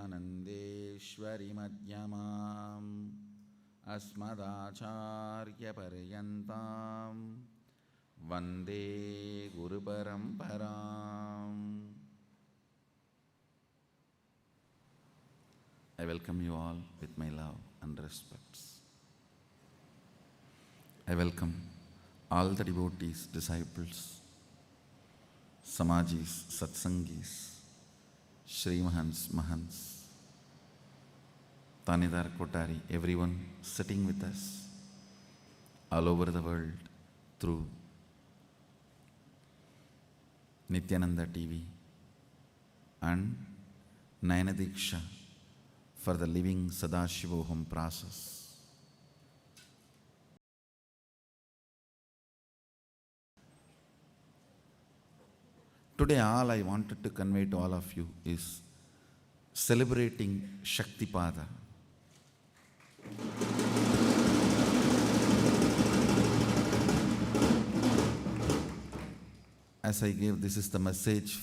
विद्यानन्देश्वरि मध्यमाम् अस्मदाचार्यपर्यन्तां वन्दे गुरुपरम्पराम्. I welcome you all with my love and respects. I welcome all the devotees, disciples, Samajis, Satsangis, Shri Mahants, Mahants, Tanidar Kotari, everyone sitting with us all over the world through Nityananda TV and Nayana Diksha for the living Sadashivoham process. Today all I wanted to convey to all of you is celebrating Shaktipada. As I gave, this is the message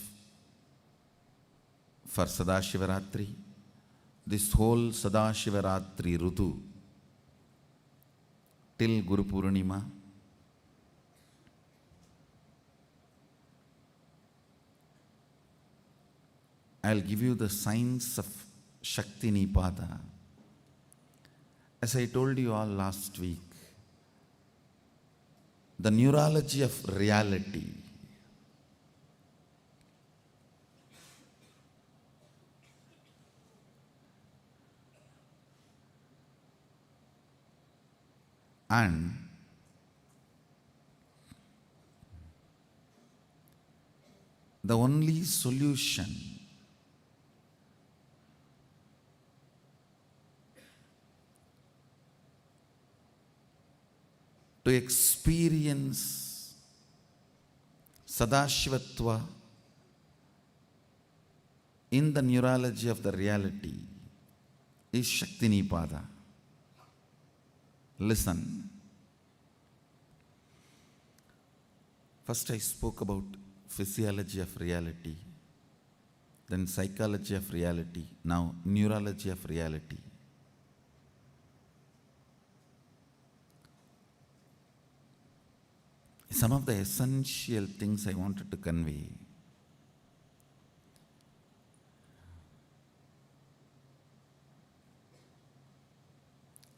for Sadashivaratri. This whole Sadashivaratri Rutu till Guru Purnima, I'll give you the signs of Shakti Nipada. As I told you all last week, the neurology of reality and the only solution to experience Sadashivatva in the neurology of the reality is Shakti Nipada. Listen. First I spoke about physiology of reality, then psychology of reality, now neurology of reality. Some of the essential things I wanted to convey.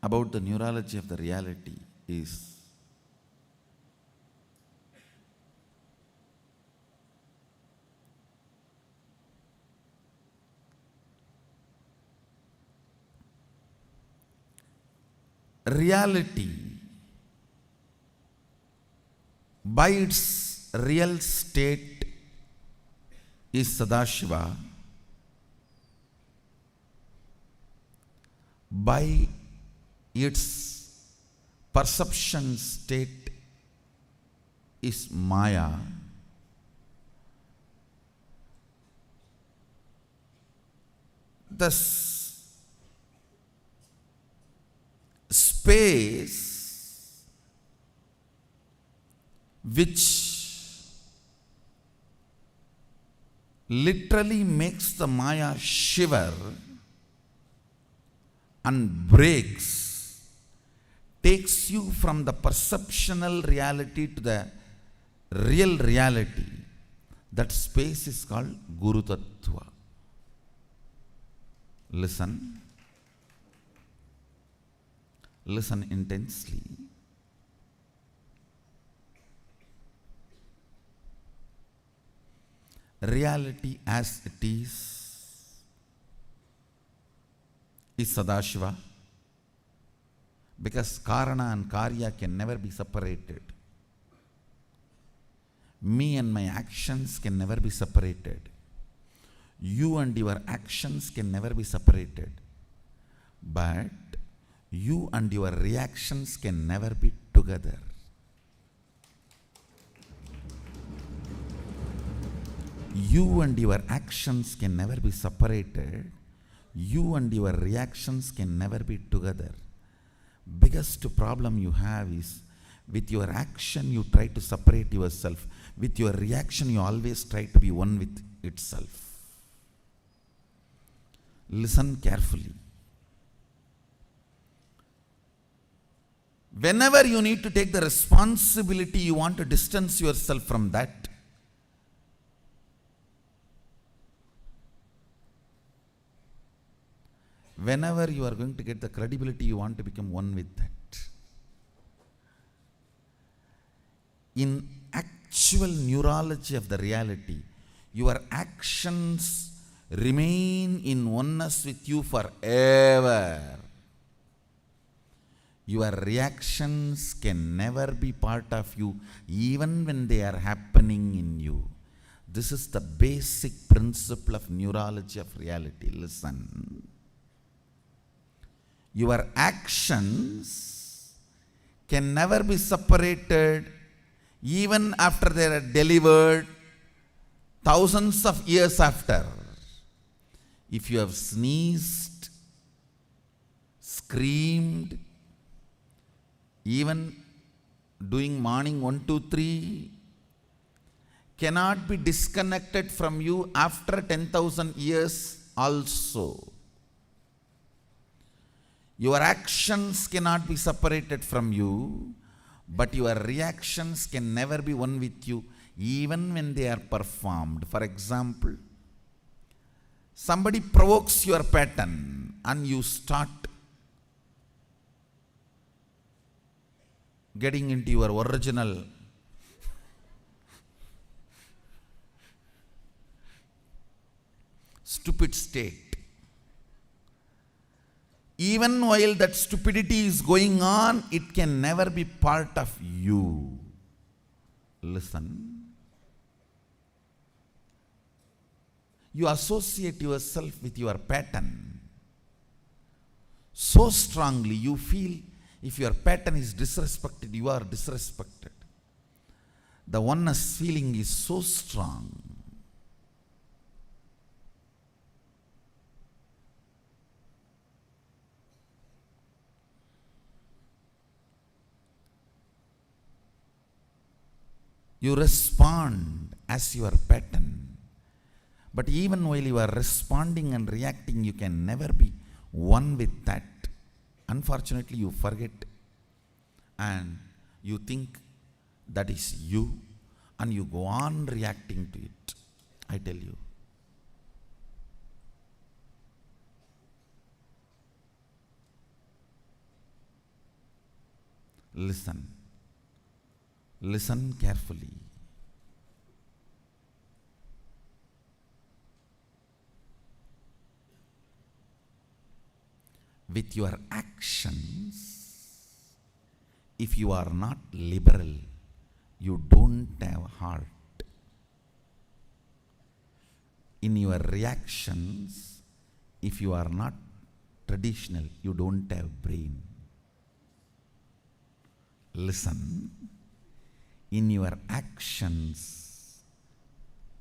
About the neurology of the reality is reality by its real state is Sadashiva, by its perception state is Maya, the space which literally makes the Maya shiver and breaks, takes you from the perceptional reality to the real reality. That space is called Guru Tattva. Listen. Listen intensely. Reality as it is Sadashiva, because Karana and Karya can never be separated. Me and my actions can never be separated. You and your actions can never be separated. But you and your reactions can never be together. You and your actions can never be separated. You and your reactions can never be together. Biggest problem you have is with your action you try to separate yourself. With your reaction you always try to be one with itself. Listen carefully. Whenever you need to take the responsibility, you want to distance yourself from that. Whenever you are going to get the credibility, you want to become one with that. In actual neurology of the reality, your actions remain in oneness with you forever. Your reactions can never be part of you, even when they are happening in you. This is the basic principle of neurology of reality. Listen. Your actions can never be separated, even after they are delivered thousands of years after. If you have sneezed, screamed, even doing morning 1, 2, 3, cannot be disconnected from you after 10,000 years also. Your actions cannot be separated from you, but your reactions can never be one with you, even when they are performed. For example, somebody provokes your pattern and you start getting into your original stupid state. Even while that stupidity is going on, it can never be part of you. Listen. You associate yourself with your pattern so strongly, you feel if your pattern is disrespected, you are disrespected. The oneness feeling is so strong. You respond as your pattern. But even while you are responding and reacting, you can never be one with that. Unfortunately, you forget and you think that is you, and you go on reacting to it. I tell you. Listen. Listen carefully. With your actions, if you are not liberal, you don't have heart. In your reactions, if you are not traditional, you don't have brain. Listen. In your actions,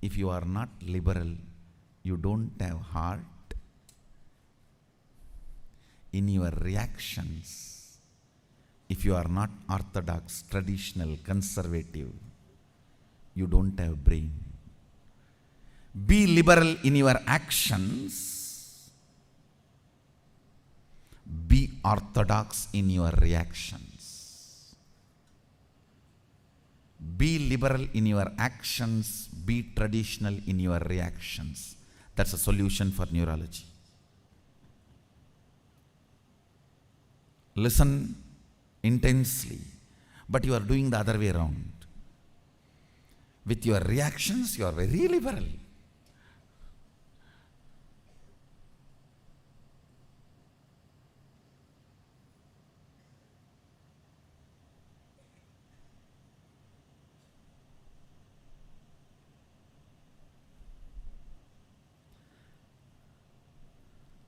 if you are not liberal, you don't have heart. In your reactions, if you are not orthodox, traditional, conservative, you don't have brain. Be liberal in your actions. Be orthodox in your reactions. Be liberal in your actions, be traditional in your reactions. That's a solution for neurology. Listen intensely, but you are doing the other way around. With your reactions, you are very liberal.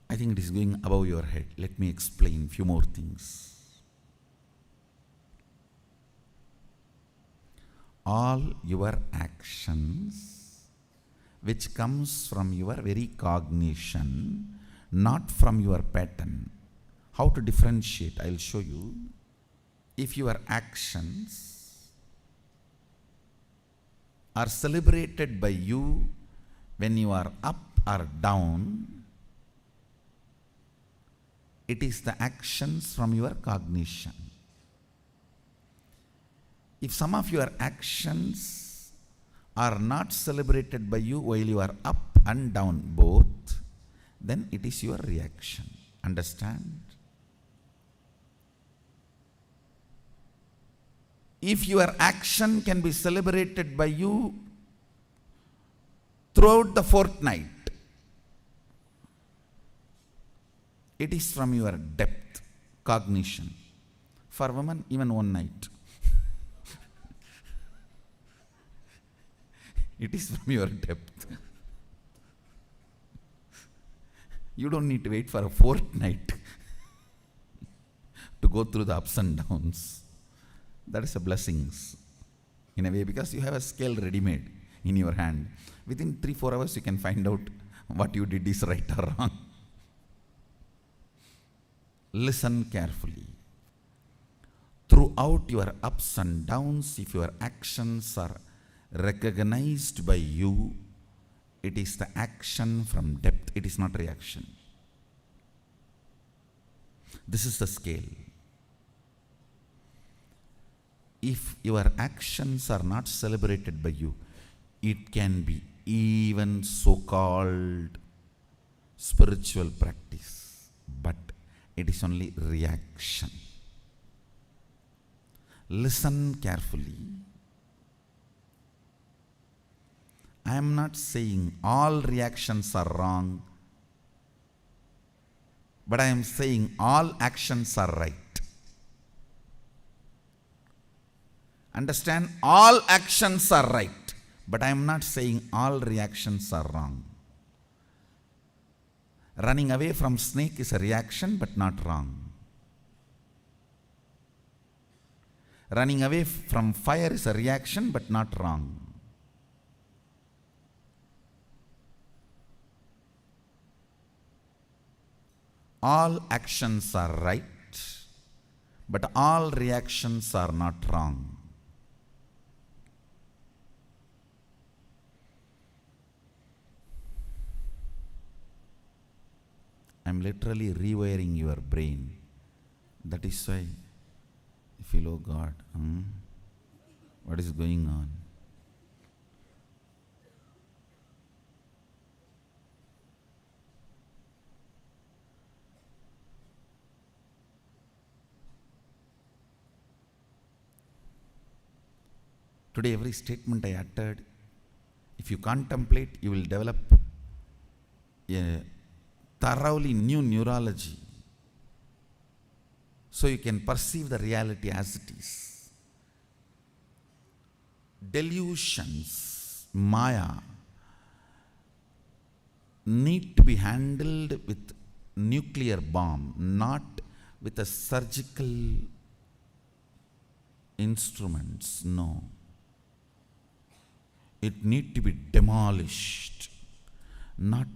I think it is going above your head. Let me explain few more things. All your actions, which comes from your very cognition, not from your pattern. How to differentiate? I will show you. If your actions are celebrated by you when you are up or down, It is the actions from your cognition. If some of your actions are not celebrated by you while you are up and down both, then it is your reaction. Understand? If your action can be celebrated by you throughout the fortnight, it is from your depth, cognition. For women, even one night. It is from your depth. You don't need to wait for a fortnight to go through the ups and downs. That is a blessings in a way, because you have a scale ready-made in your hand. Within 3-4 hours you can find out what you did is right or wrong. Listen carefully. Throughout your ups and downs, if your actions are recognized by you, it is the action from depth, it is not reaction. This is the scale. If your actions are not celebrated by you, it can be even so-called spiritual practice, but it is only reaction. Listen carefully. I am not saying all reactions are wrong, but I am saying all actions are right. Understand? All actions are right, but I am not saying all reactions are wrong. Running away from snake is a reaction, but not wrong. Running away from fire is a reaction, but not wrong. All actions are right, but all reactions are not wrong. I am literally rewiring your brain. That is why you feel, oh God, what is going on? Today, every statement I uttered, if you contemplate, you will develop a thoroughly new neurology, so you can perceive the reality as it is. Delusions, Maya, need to be handled with nuclear bomb, not with a surgical instruments. No. It need to be demolished, not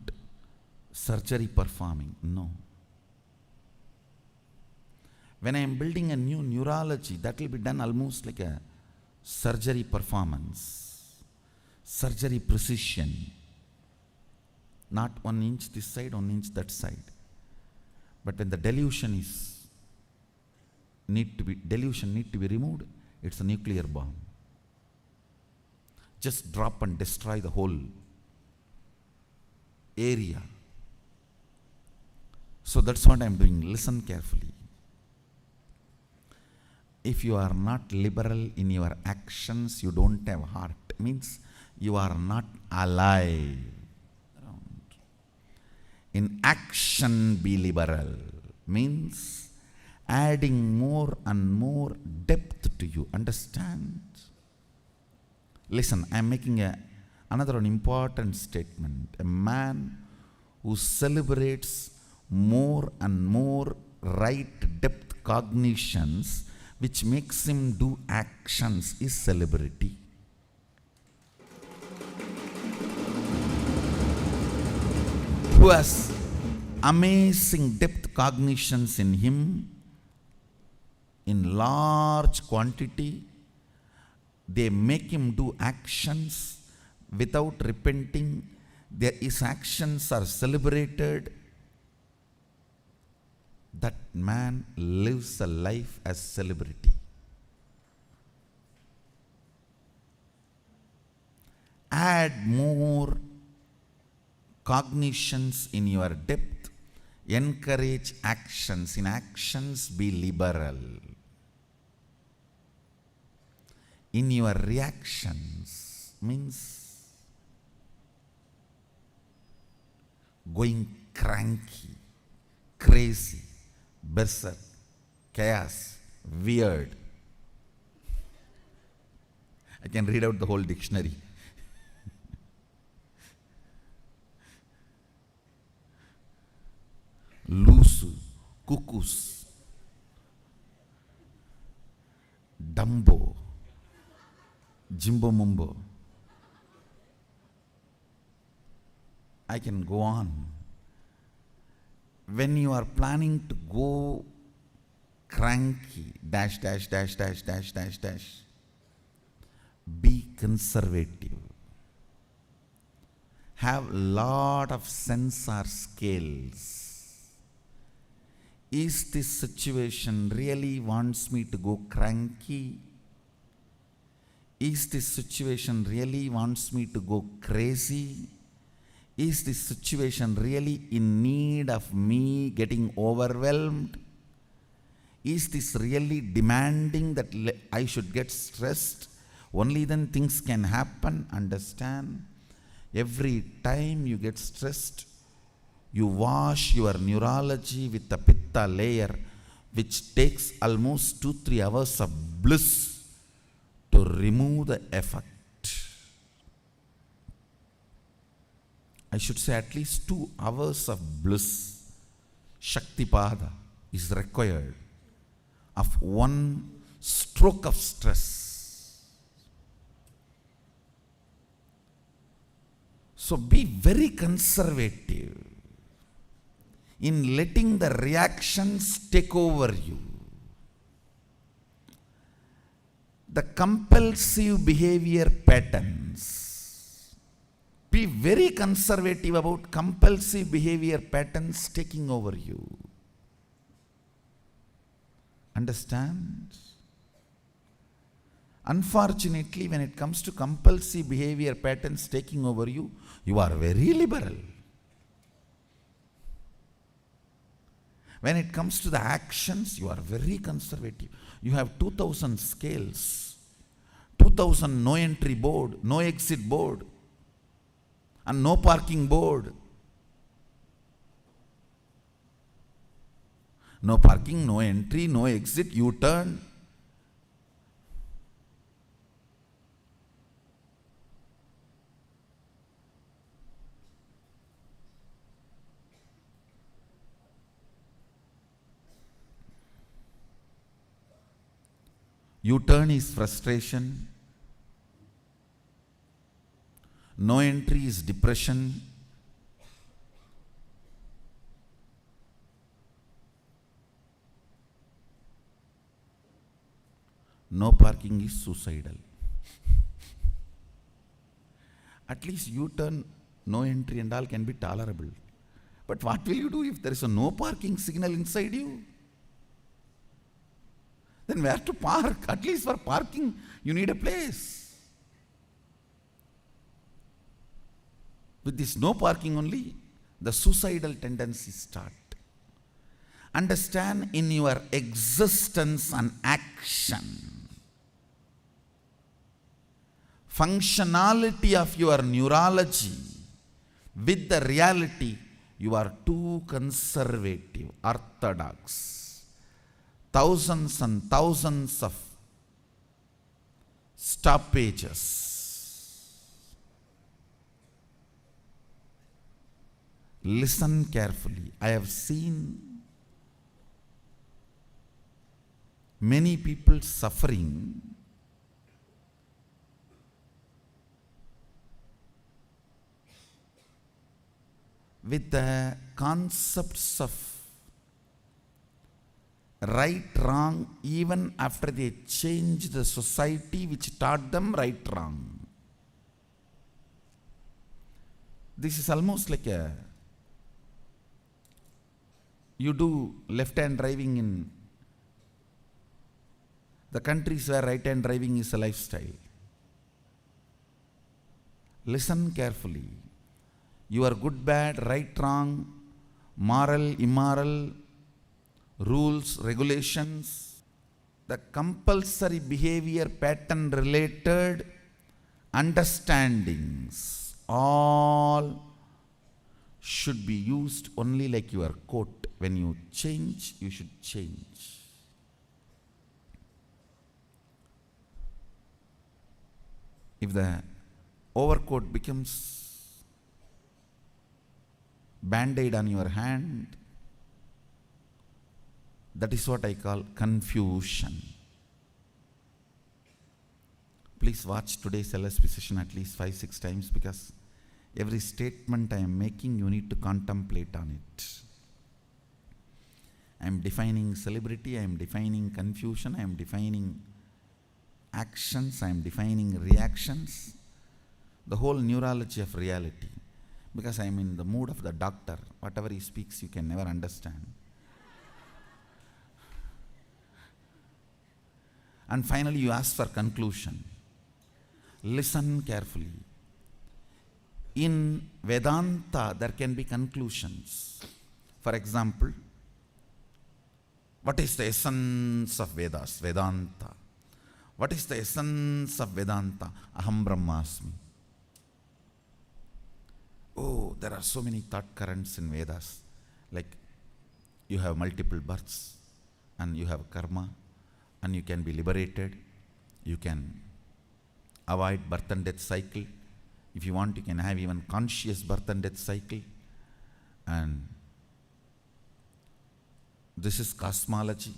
surgery performing. No. When I am building a new neurology, that will be done almost like a surgery performance, surgery precision. Not 1 inch this side, 1 inch that side. But when the delusion need to be removed, it's a nuclear bomb. Just drop and destroy the whole area. So that's what I am doing. Listen carefully. If you are not liberal in your actions, you don't have heart. Means you are not alive. In action, be liberal. Means adding more and more depth to you. Understand? Listen, I am making another important statement. A man who celebrates more and more right depth cognitions, which makes him do actions, is celebrity. Who has amazing depth cognitions in him, in large quantity, they make him do actions without repenting. His actions are celebrated. That man lives a life as celebrity. Add more cognitions in your depth. Encourage actions. In actions, be liberal. In your reactions means going cranky, crazy, berserk, chaos, weird. I can read out the whole dictionary. Loose, cuckoos, Dumbo, Jimbo Mumbo. I can go on. When you are planning to go cranky, dash, dash, dash, dash, dash, dash, dash, be conservative. Have lot of sensor scales. Is this situation really wants me to go cranky? Is this situation really wants me to go crazy? Is this situation really in need of me getting overwhelmed? Is this really demanding that I should get stressed? Only then things can happen. Understand? Every time you get stressed, you wash your neurology with the pitta layer, which takes almost 2-3 hours of bliss to remove the effect. I should say at least 2 hours of bliss, Shaktipada, is required of one stroke of stress. So be very conservative in letting the reactions take over you. The compulsive behavior patterns. Be very conservative about compulsive behavior patterns taking over you. Understand? Unfortunately, when it comes to compulsive behavior patterns taking over you, you are very liberal. When it comes to the actions, you are very conservative. You have 2000 scales, 2000 no entry board, no exit board, and no parking board. No parking, no entry, no exit, U-turn. U-turn is frustration. No entry is depression. No parking is suicidal. At least U-turn, no entry and all can be tolerable. But what will you do if there is a no parking signal inside you? Then where to park? At least for parking, you need a place. With this no parking only, the suicidal tendencies start. Understand, in your existence and action, functionality of your neurology with the reality, you are too conservative, orthodox. Thousands and thousands of stoppages. Listen carefully. I have seen many people suffering with the concepts of right, wrong, even after they change the society which taught them right, wrong. This is almost like You do left-hand driving in the countries where right-hand driving is a lifestyle. Listen carefully. Your good, bad, right, wrong, moral, immoral, rules, regulations, the compulsory behavior pattern related understandings, all should be used only like your coat. When you change, you should change. If the overcoat becomes band-aid on your hand, that is what I call confusion. Please watch today's LSP session at least 5-6 times, because every statement I am making, you need to contemplate on it. I am defining celebrity, I am defining confusion, I am defining actions, I am defining reactions, the whole neurology of reality. Because I am in the mood of the doctor. Whatever he speaks, you can never understand. And finally, you ask for conclusion. Listen carefully. In Vedanta, there can be conclusions. For example, what is the essence of Vedas? Vedanta. What is the essence of Vedanta? Aham Brahmasmi. Oh, there are so many thought currents in Vedas. Like, you have multiple births, and you have karma, and you can be liberated. You can avoid birth and death cycle. If you want, you can have even conscious birth and death cycle. And this is cosmology.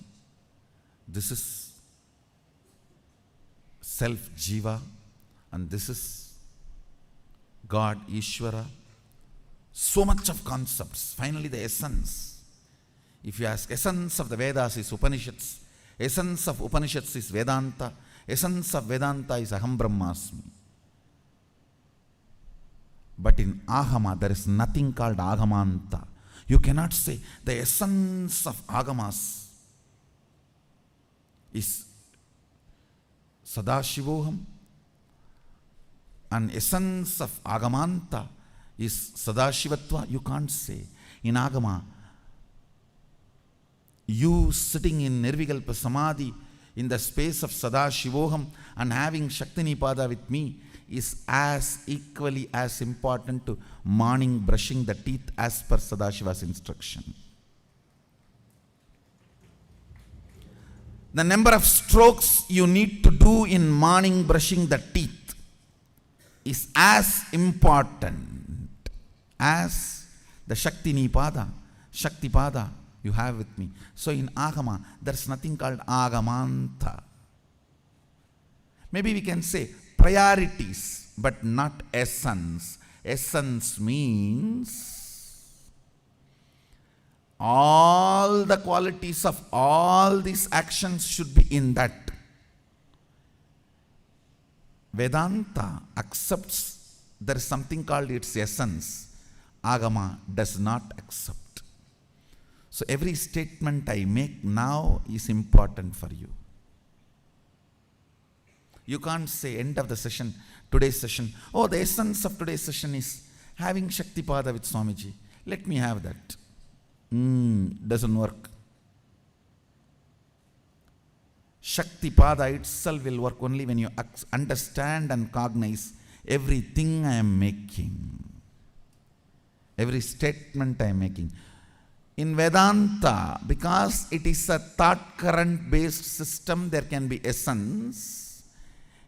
This is self Jiva. And this is God, Ishvara. So much of concepts. Finally, the essence. If you ask, essence of the Vedas is Upanishads. Essence of Upanishads is Vedanta. Essence of Vedanta is Aham Brahmasmi. But in Agama, there is nothing called Agamanta. You cannot say the essence of Agamas is Sadashivoham, and essence of Agamanta is Sadashivatva. You can't say. In Agama, you sitting in Nirvikalpa Samadhi in the space of Sadashivoham and having Shaktinipada with me is as equally as important to morning brushing the teeth as per Sadashiva's instruction. The number of strokes you need to do in morning brushing the teeth is as important as the Shaktinipada, Shaktipada you have with me. So in Agama, there's nothing called Agamanta. Maybe we can say priorities, but not essence. Essence means all the qualities of all these actions should be in that. Vedanta accepts there is something called its essence. Agama does not accept. So every statement I make now is important for you. You can't say end of the session, today's session, oh, the essence of today's session is having Shaktipada with Swamiji. Let me have that. Doesn't work. Shaktipada itself will work only when you understand and cognize everything I am making. Every statement I am making. In Vedanta, because it is a thought current based system, there can be essence.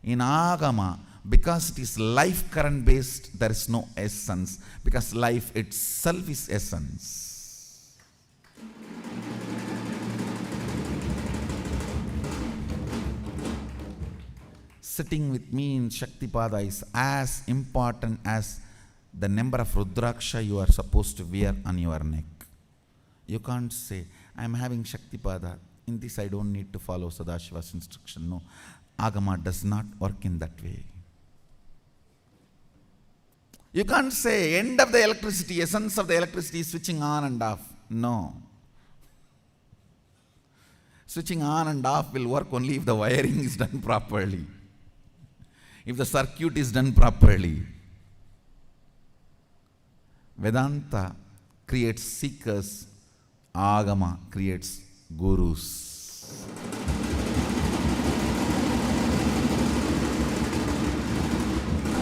In Agama, because it is life current based, there is no essence, because life itself is essence. Sitting with me in Shaktipada is as important as the number of Rudraksha you are supposed to wear on your neck. You can't say, I am having Shaktipada. In this I don't need to follow Sadashiva's instruction. No. Agama does not work in that way. You can't say, end of the electricity, essence of the electricity is switching on and off. No. Switching on and off will work only if the wiring is done properly, if the circuit is done properly. Vedanta creates seekers, Agama creates gurus.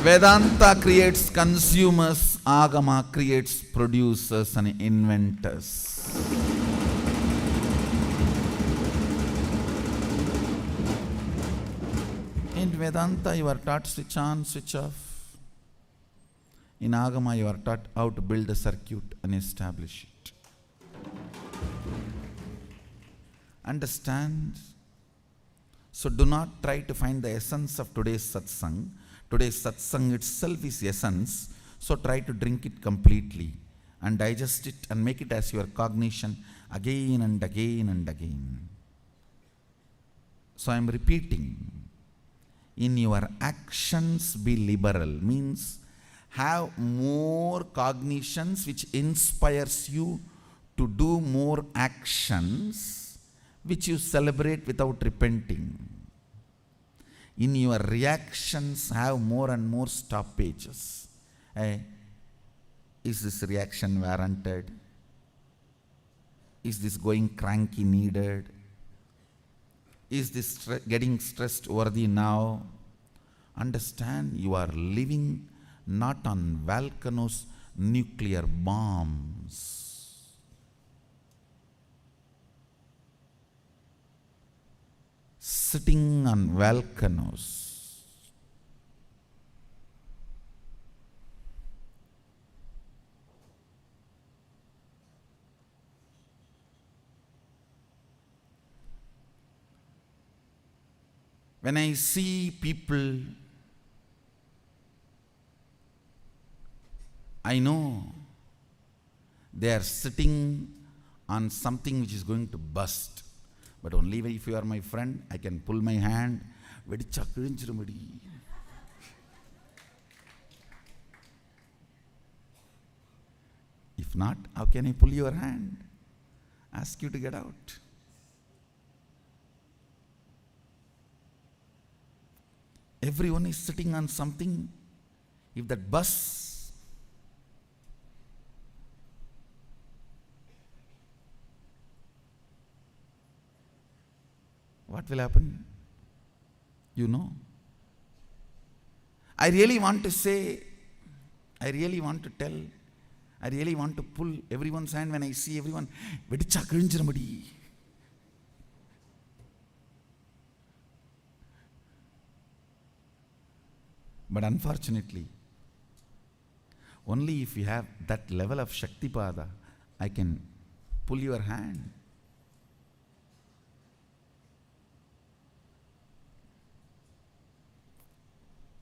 Vedanta creates consumers, Agama creates producers and inventors. In Vedanta, you are taught switch on, switch off. In Agama, you are taught how to build a circuit and establish it. Understand? So do not try to find the essence of today's satsang. Today's satsang itself is essence. So try to drink it completely and digest it and make it as your cognition again and again and again. So I am repeating. In your actions be liberal, means have more cognitions which inspires you to do more actions which you celebrate without repenting. In your reactions have more and more stoppages. Is this reaction warranted? Is this going cranky needed? Is this getting stressed worthy now? Understand, you are living not on volcanoes, nuclear bombs. Sitting on volcanoes. When I see people, I know they are sitting on something which is going to bust. But only if you are my friend, I can pull my hand. If not, how can I pull your hand? Ask you to get out. Everyone is sitting on something. If that busts, what will happen? You know. I really want to say, I really want to tell, I really want to pull everyone's hand when I see everyone. But unfortunately, only if you have that level of Shaktipada, I can pull your hand.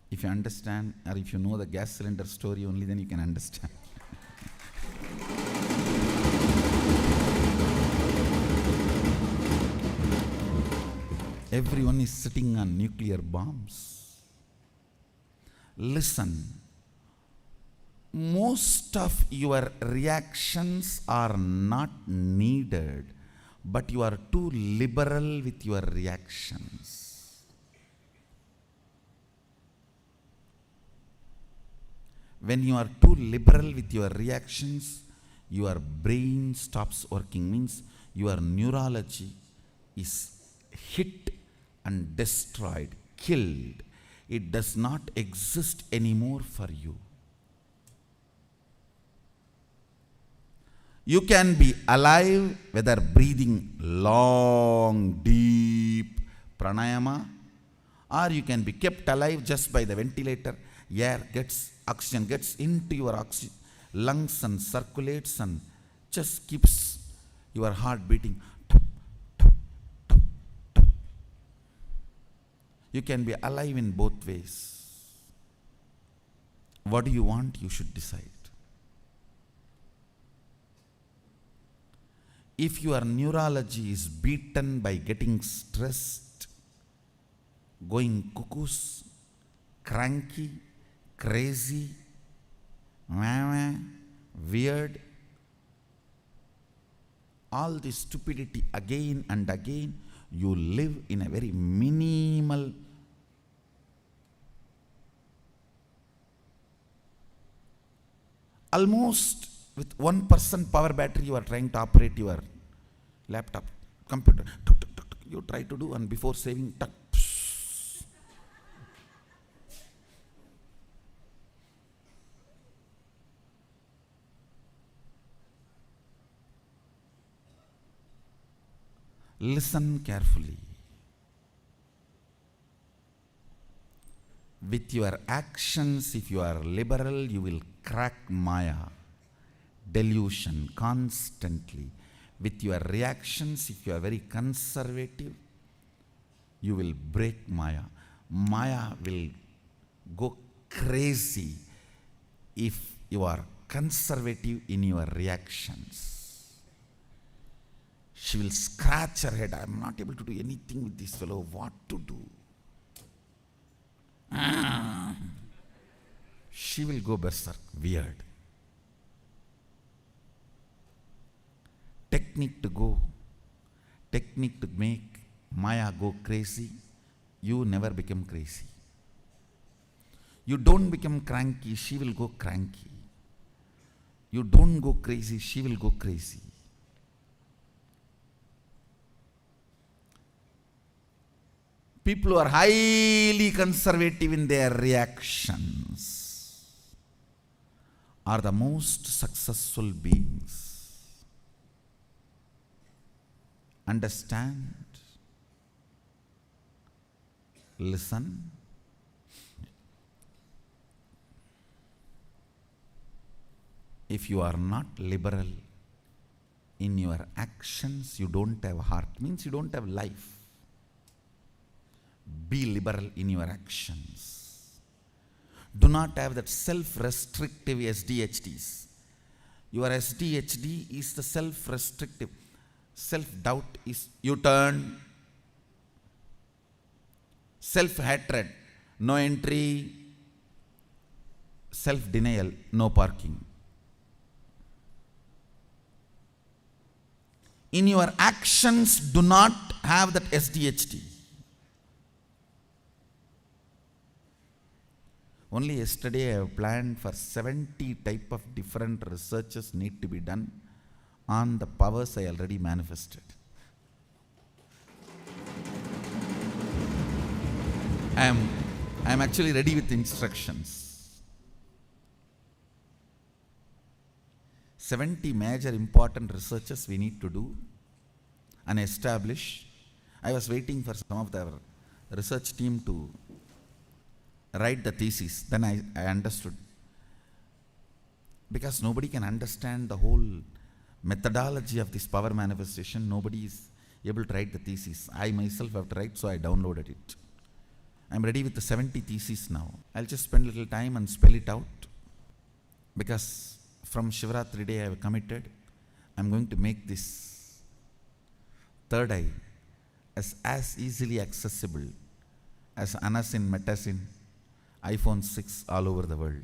If you understand, or if you know the gas cylinder story only, then you can understand. Everyone is sitting on nuclear bombs. Listen, most of your reactions are not needed, but you are too liberal with your reactions. When you are too liberal with your reactions, your brain stops working, means your neurology is hit and destroyed, killed. It does not exist anymore for you. You can be alive whether breathing long, deep pranayama, or you can be kept alive just by the ventilator. Oxygen gets into your lungs and circulates and just keeps your heart beating. You can be alive in both ways. What do you want? You should decide. If your neurology is beaten by getting stressed, going cuckoos, cranky, crazy, weird, all this stupidity again and again, You live in a very minimal, almost with 1% power battery you are trying to operate your laptop, computer. Tuk, tuk, tuk, tuk. You try to do, and before saving, tuck, listen carefully. With your actions, if you are liberal, you will crack Maya, delusion constantly. With your reactions, if you are very conservative, you will break Maya. Maya will go crazy if you are conservative in your reactions. She will scratch her head. I am not able to do anything with this fellow. What to do? She will go berserk. Weird. Technique to make Maya go crazy. You never become crazy. You don't become cranky, she will go cranky. You don't go crazy, she will go crazy. People who are highly conservative in their reactions are the most successful beings. Understand, listen. If you are not liberal in your actions, you don't have heart. Means you don't have life. Be liberal in your actions. Do not have that self-restrictive SDHDs. Your SDHD is the self-restrictive. Self-doubt is U-turn. Self-hatred, no entry. Self-denial, no parking. In your actions, do not have that SDHD. Only yesterday I have planned for 70 type of different researches need to be done on the powers I already manifested. I am actually ready with instructions. 70 major important researches we need to do and establish. I was waiting for some of the research team to write the thesis. Then I understood. Because nobody can understand the whole methodology of this power manifestation. Nobody is able to write the thesis. I myself have to write, so I downloaded it. I'm ready with the 70 theses now. I'll just spend a little time and spell it out. Because from Shivratri day I have committed, I'm going to make this third eye as easily accessible as Anasin, Metasin, iPhone 6 all over the world.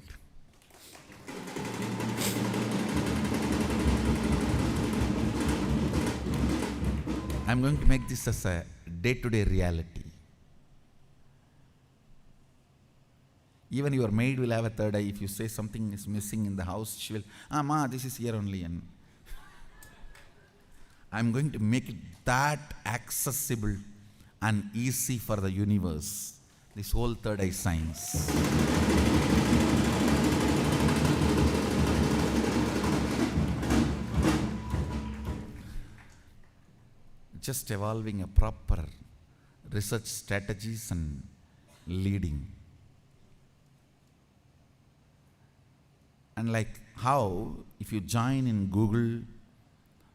I'm going to make this as a day-to-day reality. Even your maid will have a third eye. If you say something is missing in the house, she will, Ma, this is here only. And I'm going to make it that accessible and easy for the universe. This whole third eye science. Just evolving a proper research strategies and leading. And like how if you join in Google,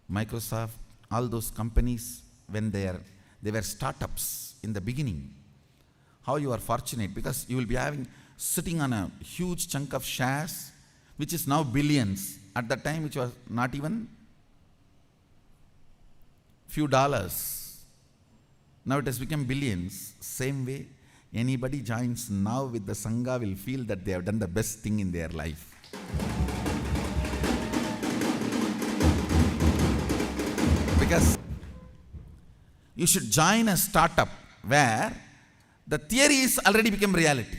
Microsoft, all those companies, when they were startups in the beginning, how you are fortunate because you will be sitting on a huge chunk of shares, which is now billions. At that time, which was not even few dollars. Now it has become billions. Same way, anybody joins now with the Sangha will feel that they have done the best thing in their life. Because You should join a startup where the theory is already become reality.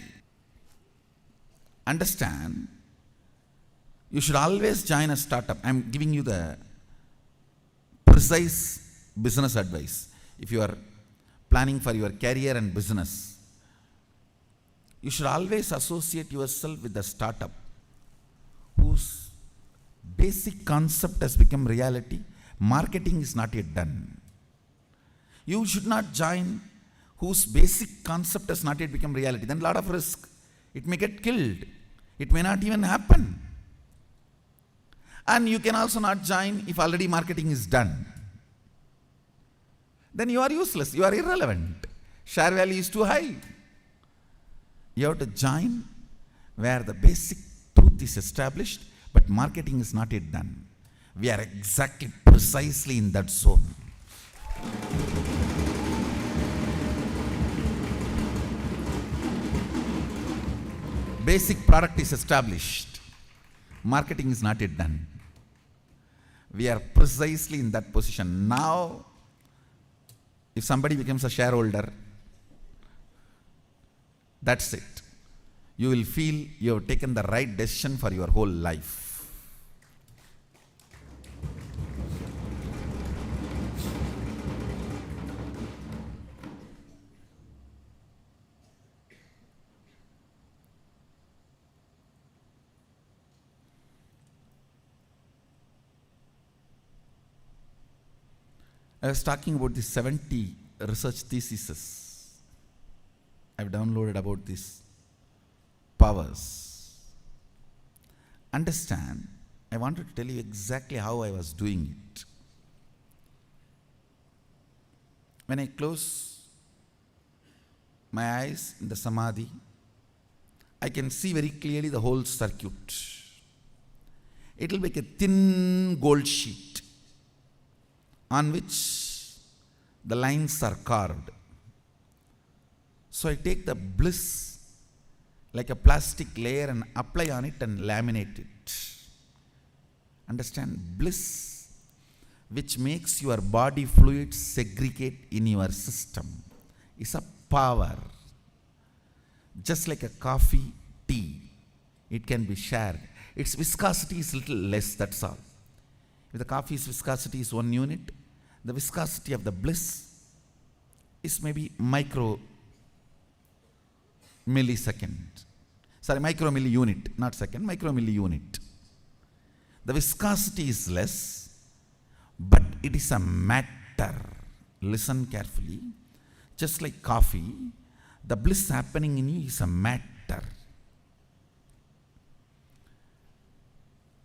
Understand? You should always join a startup. I am giving you the precise business advice. If you are planning for your career and business, you should always associate yourself with the startup whose basic concept has become reality. Marketing is not yet done. You should not join whose basic concept has not yet become reality. Then a lot of risk. It may get killed. It may not even happen. And you can also not join if already marketing is done. Then you are useless. You are irrelevant. Share value is too high. You have to join where the basic truth is established, but marketing is not yet done. We are exactly precisely in that zone. Basic product is established. Marketing is not yet done. We are precisely in that position. Now, if somebody becomes a shareholder, that's it. You will feel you have taken the right decision for your whole life. I was talking about the 70 research theses I've downloaded about these powers. Understand, I wanted to tell you exactly how I was doing it. When I close my eyes in the samadhi, I can see very clearly the whole circuit. It will be like a thin gold sheet on which the lines are carved. So I take the bliss like a plastic layer and apply on it and laminate it. Understand? Bliss, which makes your body fluids segregate in your system, is a power. Just like a coffee, tea, it can be shared. Its viscosity is little less, that's all. If the coffee's viscosity is 1 unit, the viscosity of the bliss is maybe micro millisecond. Sorry, micro milli unit, not second, micro milli unit. The viscosity is less, but it is a matter. Listen carefully. Just like coffee, the bliss happening in you is a matter.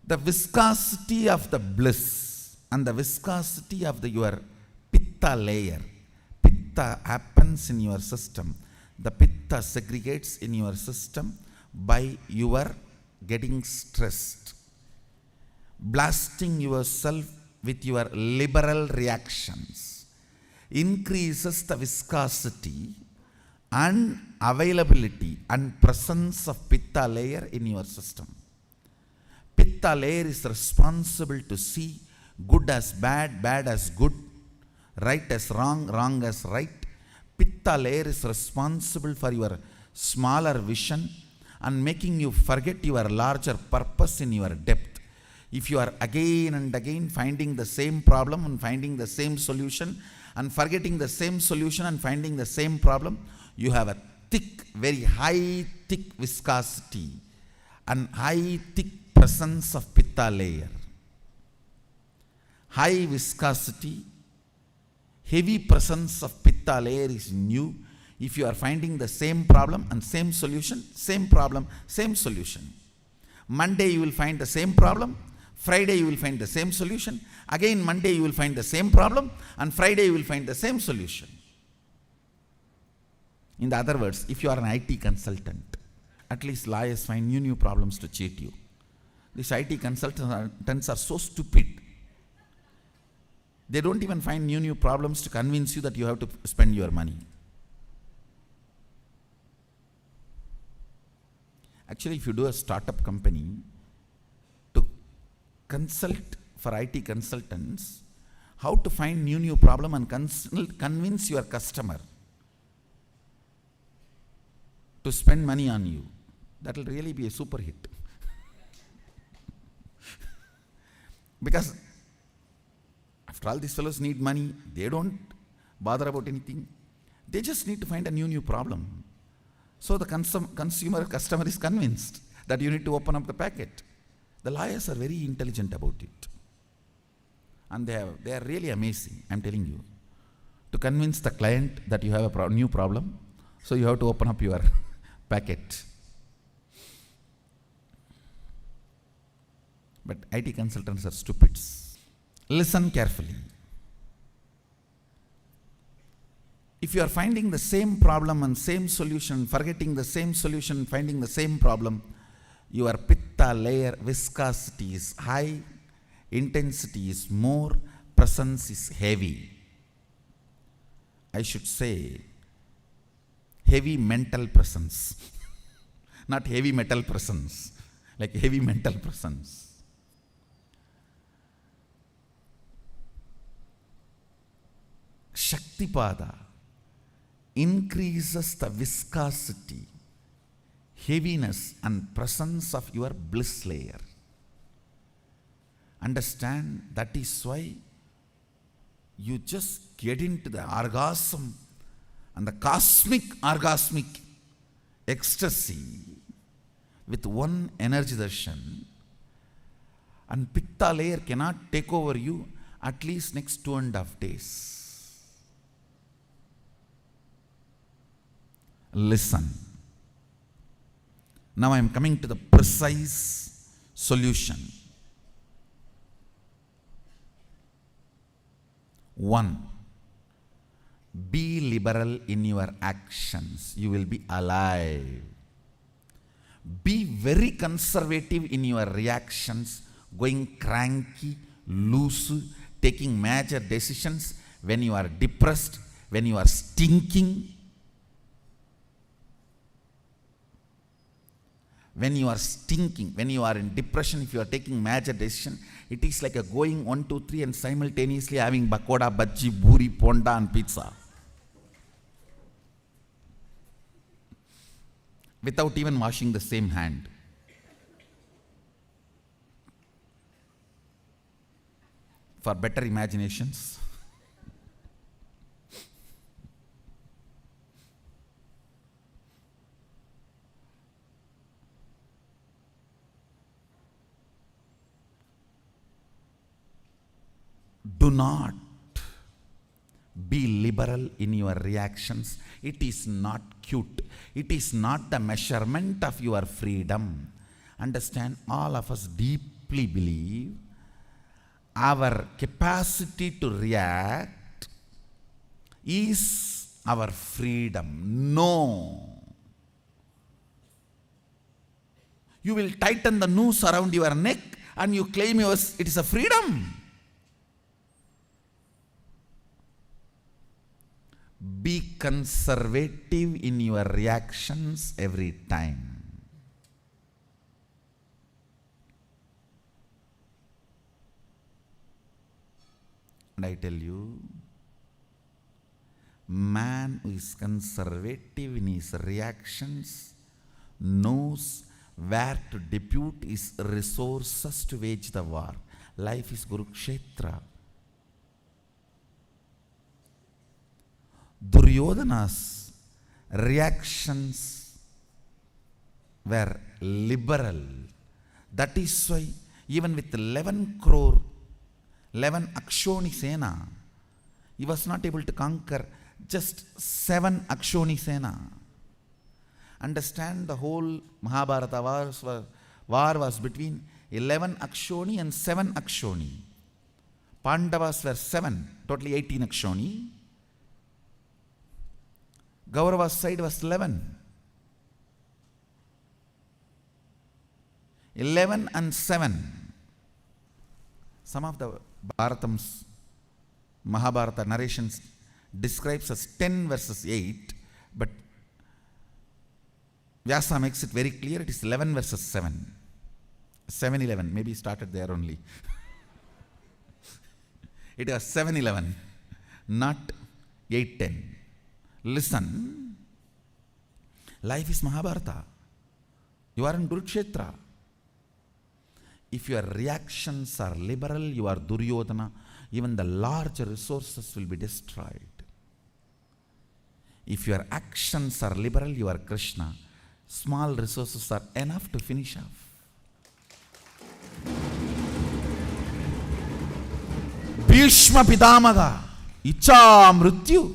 The viscosity of the bliss and the viscosity of your pitta layer. Pitta happens in your system. The pitta segregates in your system by your getting stressed. Blasting yourself with your liberal reactions increases the viscosity and availability and presence of pitta layer in your system. Pitta layer is responsible to see good as bad, bad as good, right as wrong, wrong as right. Pitta layer is responsible for your smaller vision and making you forget your larger purpose in your depth. If you are again and again finding the same problem and finding the same solution and forgetting the same solution and finding the same problem, you have a thick, very high, thick viscosity and high, thick presence of pitta layer. High viscosity, heavy presence of pitta layer is new. If you are finding the same problem and same solution, same problem, same solution. Monday you will find the same problem, Friday you will find the same solution, again Monday you will find the same problem, and Friday you will find the same solution. In other words, if you are an IT consultant, at least lawyers find new problems to cheat you. These IT consultants are so stupid. They don't even find new problems to convince you that you have to spend your money. Actually, if you do a startup company, to consult for IT consultants, how to find new problem and convince your customer to spend money on you. That will really be a super hit. Because after all, these fellows need money. They don't bother about anything. They just need to find a new problem. So the customer is convinced that you need to open up the packet. The lawyers are very intelligent about it. And they are really amazing, I'm telling you. To convince the client that you have a new problem, so you have to open up your packet. But IT consultants are stupids. Listen carefully. If you are finding the same problem and same solution, forgetting the same solution, finding the same problem, your pitta layer viscosity is high, intensity is more, presence is heavy. I should say heavy mental presence, not heavy metal presence, like heavy mental presence. Shaktipada increases the viscosity, heaviness and presence of your bliss layer. Understand, that is why you just get into the orgasm and the cosmic orgasmic ecstasy with one energy darshan, and pitta layer cannot take over you at least next 2.5 days. Listen. Now I am coming to the precise solution. 1. Be liberal in your actions. You will be alive. Be very conservative in your reactions, going cranky, loose, taking major decisions when you are depressed, when you are stinking. When you are stinking, when you are in depression, if you are taking major decision, it is like a going 1, 2, 3 and simultaneously having bakoda, bhaji, buri, ponda and pizza. Without even washing the same hand. For better imaginations, do not be liberal in your reactions. It is not cute. It is not the measurement of your freedom. Understand, all of us deeply believe our capacity to react is our freedom. No. You will tighten the noose around your neck and you claim it is a freedom. Be conservative in your reactions every time. And I tell you, man who is conservative in his reactions knows where to depute his resources to wage the war. Life is Kurukshetra. Duryodhana's reactions were liberal. That is why even with 11 crore, 11 Akshoni Sena, he was not able to conquer just 7 Akshoni Sena. Understand, the whole Mahabharata war was between 11 Akshoni and 7 Akshoni. Pandavas were 7, totally 18 Akshoni. Kaurava's side was 11. 11 and 7. Some of the Bharatam's Mahabharata narrations describes as 10 versus 8, but Vyasa makes it very clear it is 11 versus 7. 7-11, maybe started there only. It was 7-11, not 8-10. Listen, life is Mahabharata. You are in Kurukshetra. If your reactions are liberal, you are Duryodhana. Even the large resources will be destroyed. If your actions are liberal, you are Krishna. Small resources are enough to finish off. Bhishma Pitamaga, Icha Mrityu.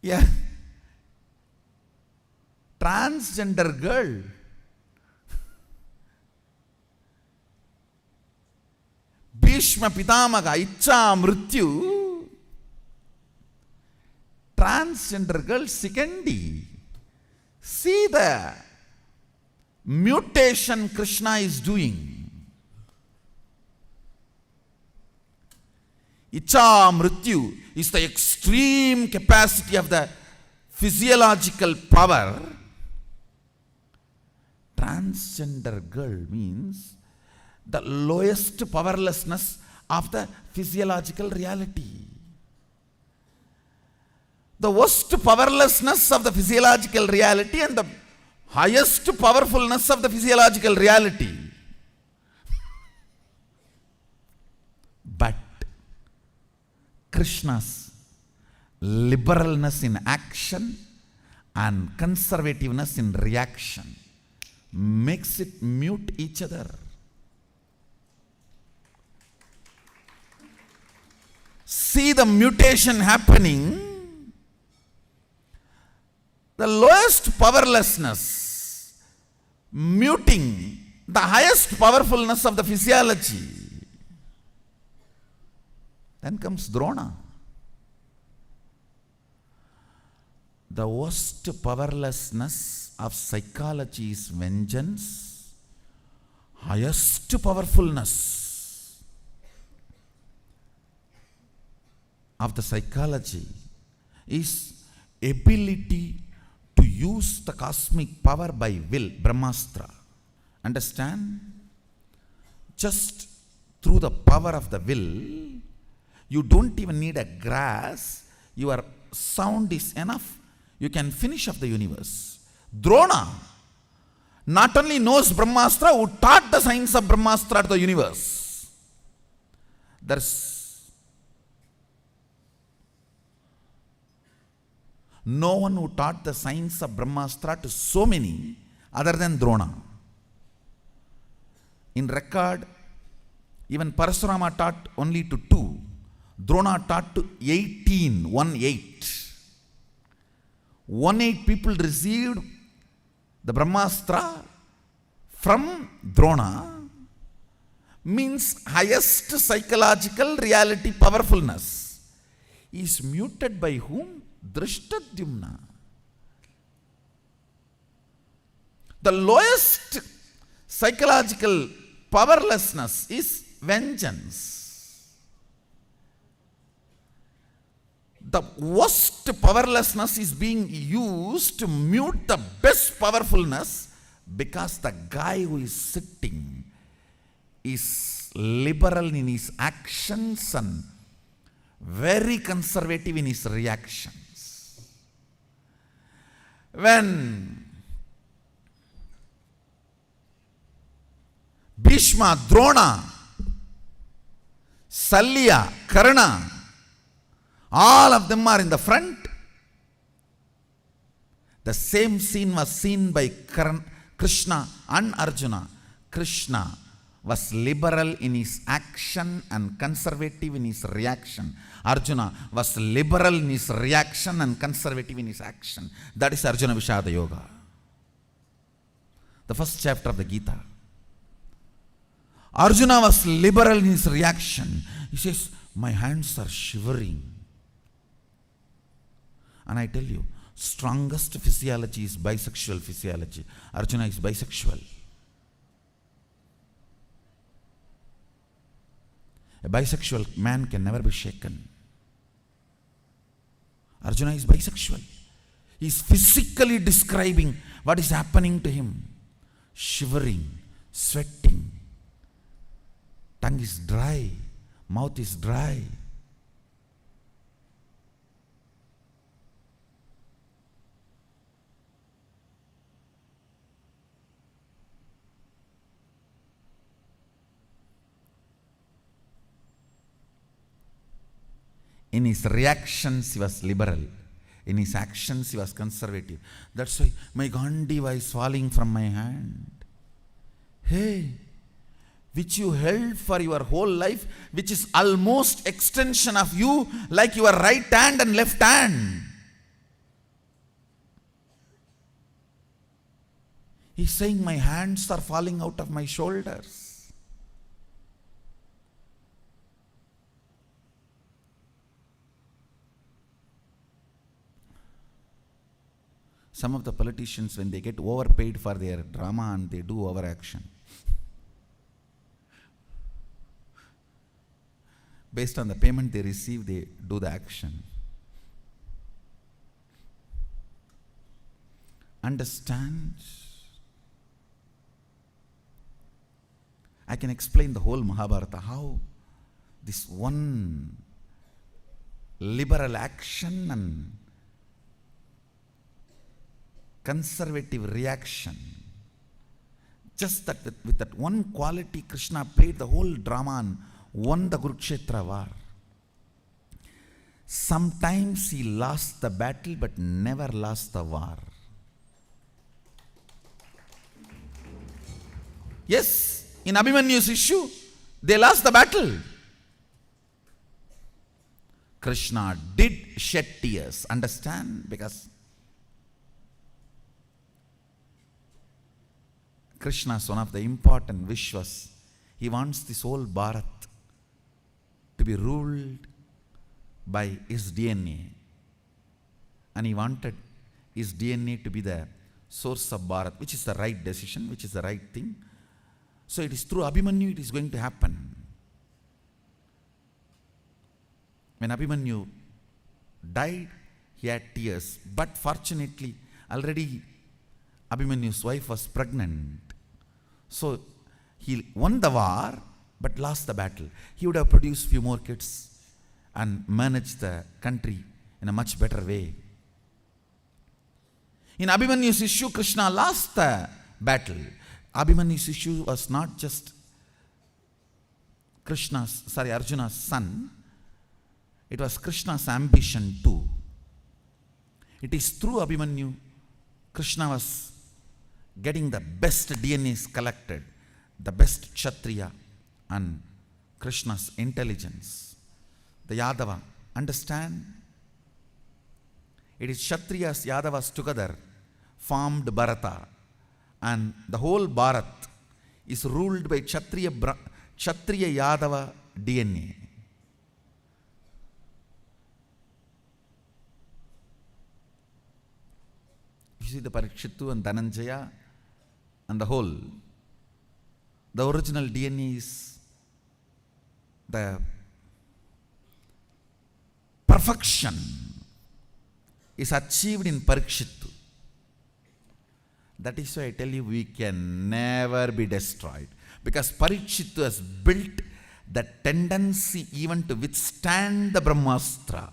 Yeah. Transgender girl. Bhishma Pitamaga, Icha Mrityu. Transgender girl, Sikandi. See the mutation Krishna is doing. Icha Mrityu is the extreme capacity of the physiological power. Transgender girl means the lowest powerlessness of the physiological reality. The worst powerlessness of the physiological reality and the highest powerfulness of the physiological reality. But Krishna's liberalness in action and conservativeness in reaction makes it mute each other. See the mutation happening. The lowest powerlessness muting the highest powerfulness of the physiology. Then comes Drona. The worst powerlessness of psychology is vengeance. Highest powerfulness of the psychology is ability to use the cosmic power by will, Brahmastra. Understand? Just through the power of the will, you don't even need a grass. Your sound is enough. You can finish off the universe. Drona not only knows Brahmastra, who taught the science of Brahmastra to the universe. There's no one who taught the science of Brahmastra to so many other than Drona. In record, even Parasurama taught only to 2. Drona taught to 18, 1-8. 1-8 people received the Brahmastra from Drona, means highest psychological reality powerfulness is muted by whom? Drishtadyumna. The lowest psychological powerlessness is vengeance. The worst powerlessness is being used to mute the best powerfulness because the guy who is sitting is liberal in his actions and very conservative in his reactions. When Bhishma, Drona, Salya, Karna, all of them are in the front. The same scene was seen by Krishna and Arjuna. Krishna was liberal in his action and conservative in his reaction. Arjuna was liberal in his reaction and conservative in his action. That is Arjuna Vishada Yoga. The first chapter of the Gita. Arjuna was liberal in his reaction. He says, my hands are shivering. And I tell you, strongest physiology is bisexual physiology. Arjuna is bisexual. A bisexual man can never be shaken. Arjuna is bisexual. He is physically describing what is happening to him. Shivering, sweating, tongue is dry, Mouth is dry. In his reactions, he was liberal. In his actions, he was conservative. That's why my Gandiva is falling from my hand. Hey, which you held for your whole life, which is almost extension of you, like your right hand and left hand. He's saying my hands are falling out of my shoulders. Some of the politicians, when they get overpaid for their drama and they do overaction, based on the payment they receive, they do the action. Understand? I can explain the whole Mahabharata, how this one liberal action and conservative reaction, just that with that one quality, Krishna played the whole drama and won the Kurukshetra war. Sometimes he lost the battle but never lost the war. Yes, in Abhimanyu's issue, they lost the battle. Krishna did shed tears, understand? Because Krishna's one of the important vishwas. He wants this whole Bharat to be ruled by his DNA. And he wanted his DNA to be the source of Bharat, which is the right decision, which is the right thing. So it is through Abhimanyu it is going to happen. When Abhimanyu died, he had tears. But fortunately, already Abhimanyu's wife was pregnant. So he won the war but lost the battle. He would have produced few more kids and managed the country in a much better way. In Abhimanyu's issue, Krishna lost the battle. Abhimanyu's issue was not just Arjuna's son. It was Krishna's ambition too. It is through Abhimanyu, Krishna was getting the best DNAs collected, the best Kshatriya, and Krishna's intelligence. The Yadava, understand? It is Kshatriyas, Yadavas together formed Bharata, and the whole Bharat is ruled by Kshatriya Yadava DNA. You see the Parikshittu and Dhananjaya and the whole. The original DNA is the perfection is achieved in Parikshittu. That is why I tell you we can never be destroyed. Because Parikshittu has built the tendency even to withstand the Brahmastra.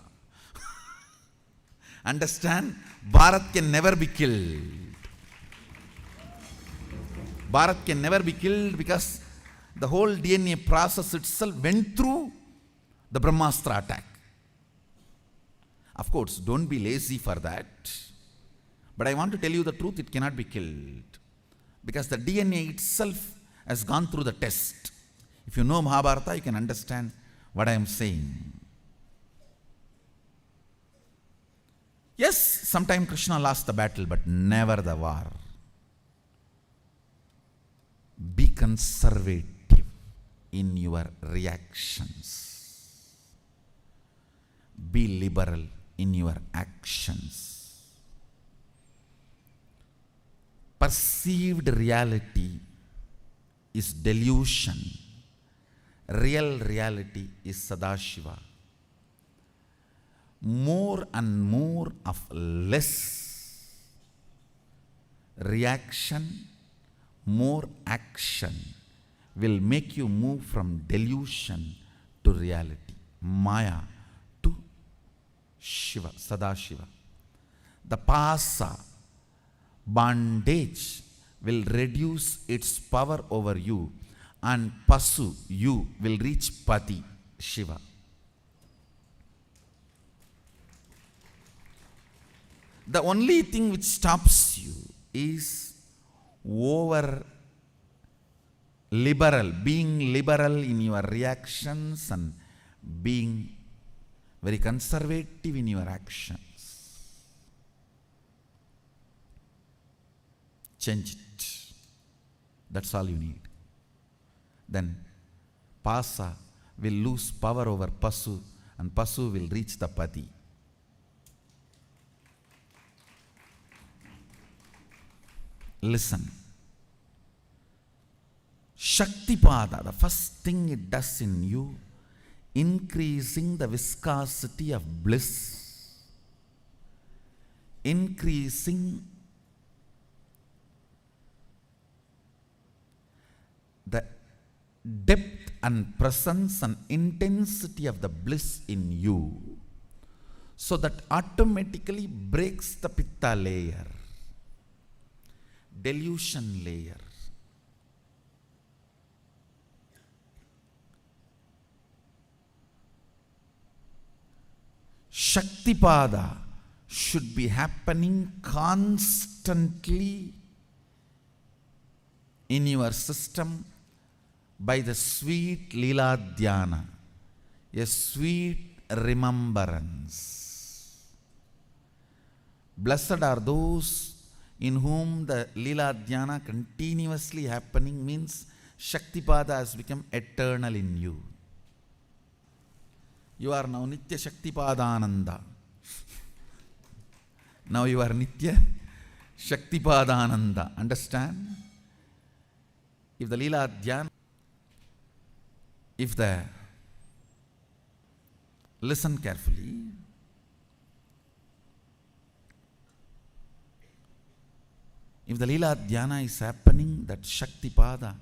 Understand? Bharat can never be killed. Bharat can never be killed because the whole DNA process itself went through the Brahmastra attack. Of course, don't be lazy for that. But I want to tell you the truth, it cannot be killed. Because the DNA itself has gone through the test. If you know Mahabharata, you can understand what I am saying. Yes, sometimes Krishna lost the battle, but never the war. Be conservative in your reactions. Be liberal in your actions. Perceived reality is delusion. Real reality is Sadashiva. More and more of less reaction, more action will make you move from delusion to reality. Maya to Shiva, Sadashiva. The Pasa, bondage, will reduce its power over you, and Pasu, you, will reach Pati, Shiva. The only thing which stops you is over liberal, being liberal in your reactions and being very conservative in your actions. Change it. That's all you need. Then Pasa will lose power over Pasu, and Pasu will reach the Pati. Listen. Shaktipada, the first thing it does in you, increasing the viscosity of bliss, increasing the depth and presence and intensity of the bliss in you, so that automatically breaks the pitta layer, delusion layer. Shaktipada should be happening constantly in your system by the sweet Lila Dhyana, a sweet remembrance. Blessed are those in whom the Lila Dhyana continuously happening, means Shaktipada has become eternal in you. You are now Nitya Shaktipadananda. Now you are Nitya Shaktipadananda. Understand? If the Lila Dhyana, listen carefully, if the Lila Dhyana is happening, that Shaktipada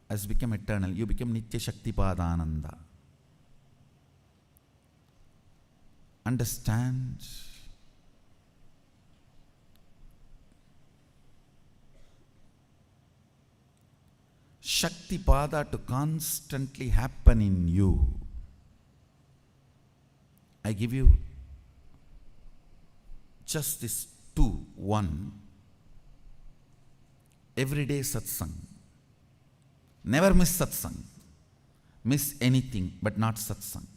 has become eternal. You become Nitya Shaktipadananda. Understand? Shaktipada to constantly happen in you. I give you just this two. One, everyday satsang. Never miss satsang. Miss anything but not satsang.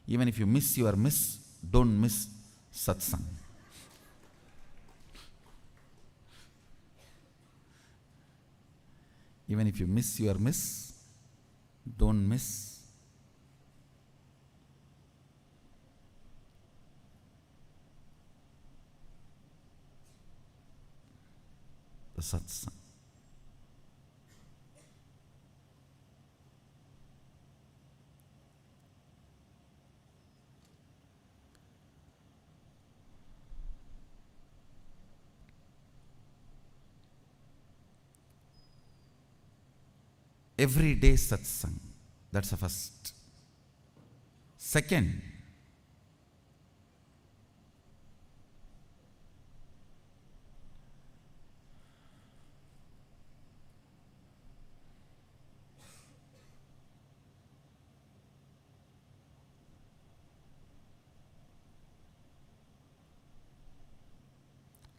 Even if you miss your miss, don't miss satsang. Even if you miss your miss, don't miss the satsang. Everyday satsang. That's the first. Second,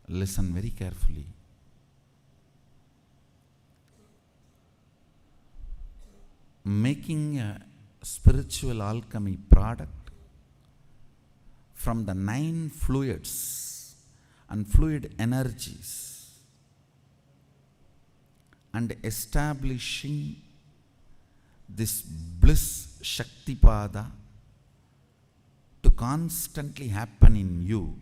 listen very carefully. Making a spiritual alchemy product from the 9 fluids and fluid energies, and establishing this bliss Shaktipada to constantly happen in you,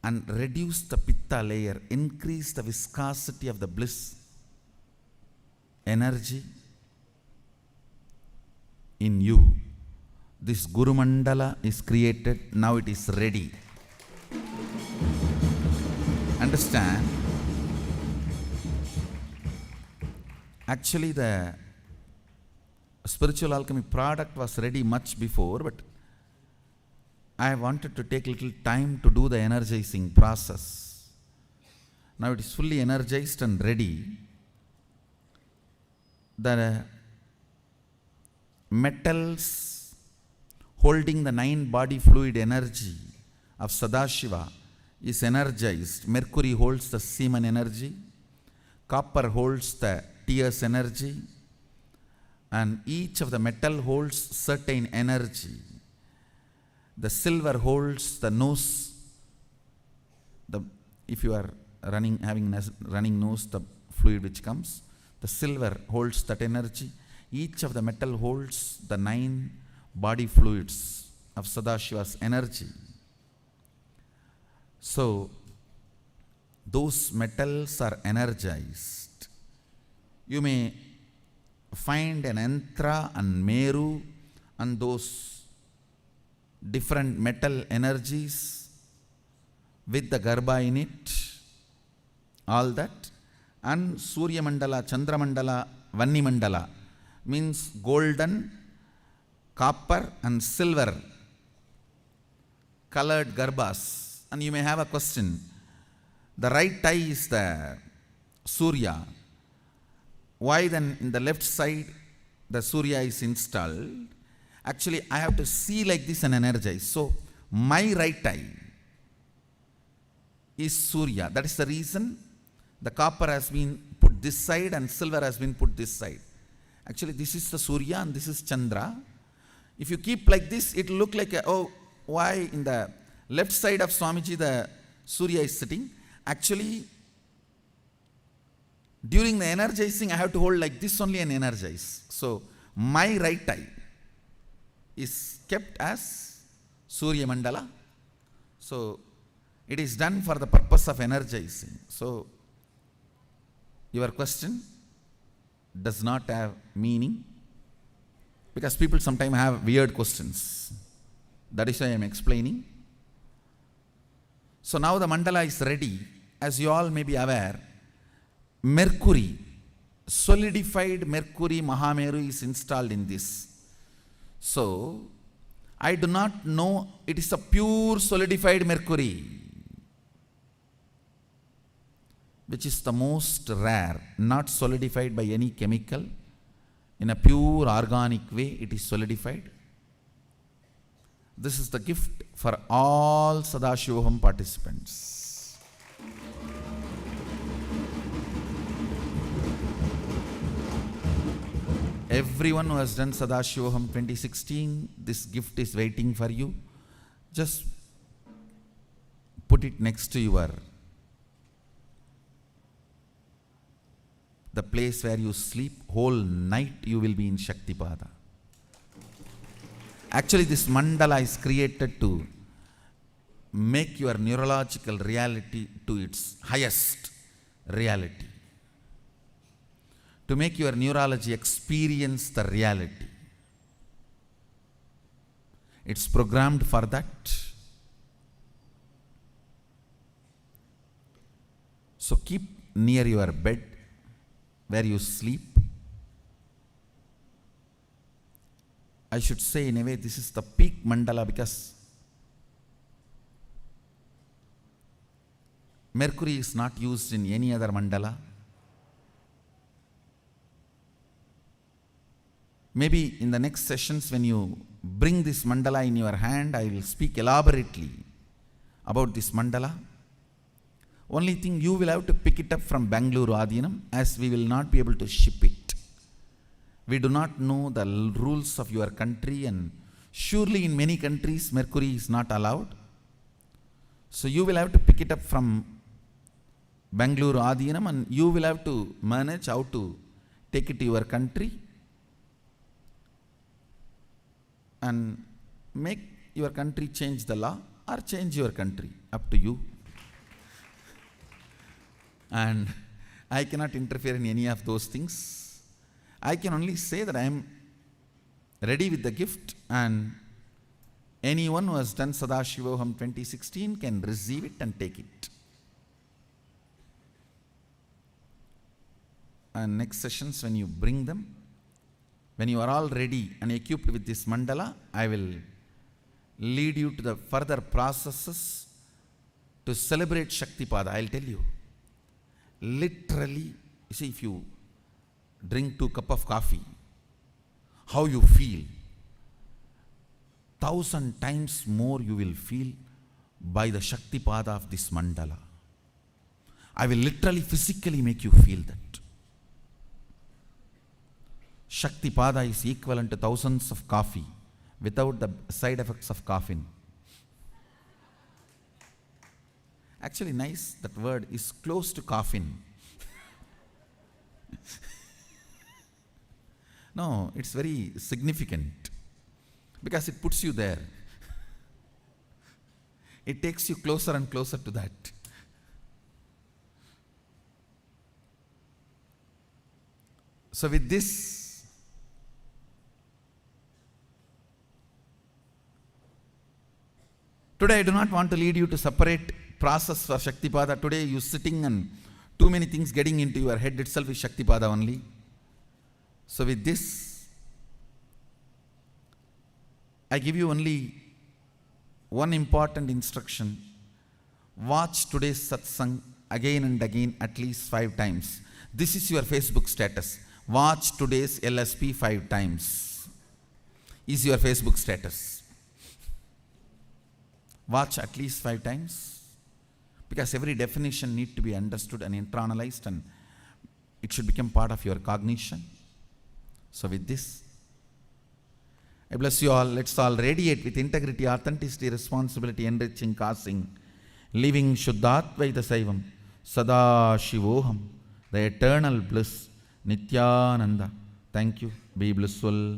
and reduce the pitta layer, increase the viscosity of the bliss energy in you. This Guru Mandala is created, now it is ready. Understand? Actually, the Spiritual alchemy product was ready much before, but I wanted to take little time to do the energizing process. Now it is fully energized and ready. The metals holding the 9 body fluid energy of Sadashiva is energized. Mercury holds the semen energy, copper holds the tears energy, and each of the metal holds certain energy. The silver holds the nose. If you are having running nose, the fluid which comes, the silver holds that energy. Each of the metal holds the 9 body fluids of Sadashiva's energy. So, those metals are energized. You may find an Yantra and Meru and those different metal energies with the Garbha in it, all that. And Surya Mandala, Chandra Mandala, Vanni Mandala means golden, copper and silver colored Garbhas. And you may have a question. The right eye is the Surya. Why then in the left side the Surya is installed? Actually, I have to see like this and energize. So, my right eye is Surya. That is the reason the copper has been put this side and silver has been put this side. Actually, this is the Surya and this is Chandra. If you keep like this, it will look like, why in the left side of Swamiji the Surya is sitting? Actually, during the energizing, I have to hold like this only and energize. So, my right eye is kept as Surya Mandala. So, it is done for the purpose of energizing. So, your question does not have meaning, because people sometimes have weird questions. That is why I am explaining. So, now the mandala is ready. As you all may be aware, Mercury, solidified Mercury Mahameru is installed in this. So, I do not know it is a pure solidified Mercury, which is the most rare, not solidified by any chemical. In a pure organic way, it is solidified. This is the gift for all Sadashivoham participants. Everyone who has done Sadashivoham 2016, this gift is waiting for you. Just put it next to the place where you sleep. Whole night you will be in Shaktipada. Actually, this mandala is created to make your neurological reality to its highest reality. To make your neurology experience the reality. It's programmed for that. So keep near your bed where you sleep. I should say, in a way, this is the peak mandala, because Mercury is not used in any other mandala. Maybe in the next sessions, when you bring this mandala in your hand, I will speak elaborately about this mandala. Only thing, you will have to pick it up from Bangalore Adhinam, as we will not be able to ship it. We do not know the rules of your country, and surely in many countries Mercury is not allowed. So you will have to pick it up from Bangalore Adhinam, and you will have to manage how to take it to your country and make your country change the law or change your country, up to you. And I cannot interfere in any of those things. I can only say that I am ready with the gift, and anyone who has done Sadashivoham 2016 can receive it and take it. And next sessions, when you bring them, When you are all ready and equipped with this mandala, I will lead you to the further processes to celebrate Shaktipada. I'll tell you. Literally, you see, if you drink 2 cups of coffee, how you feel, 1,000 times more you will feel by the Shaktipada of this mandala. I will literally physically make you feel that. Shaktipada is equivalent to thousands of coffee without the side effects of caffeine. Actually, nice, that word is close to caffeine. No, it's very significant because it puts you there. It takes you closer and closer to that. So with this, today I do not want to lead you to separate process for Shaktipada. Today you sitting and too many things getting into your head itself is Shaktipada only. So with this, I give you only one important instruction. Watch today's satsang again and again at least 5 times. This is your Facebook status. Watch today's LSP 5 times. Is your Facebook status. Watch at least 5 times. Because every definition needs to be understood and internalized, and it should become part of your cognition. So with this, I bless you all. Let's all radiate with integrity, authenticity, responsibility, enriching, causing, living Shuddhatvaita Saivam, Sada Shivoham, the eternal bliss, Nityananda. Thank you. Be blissful.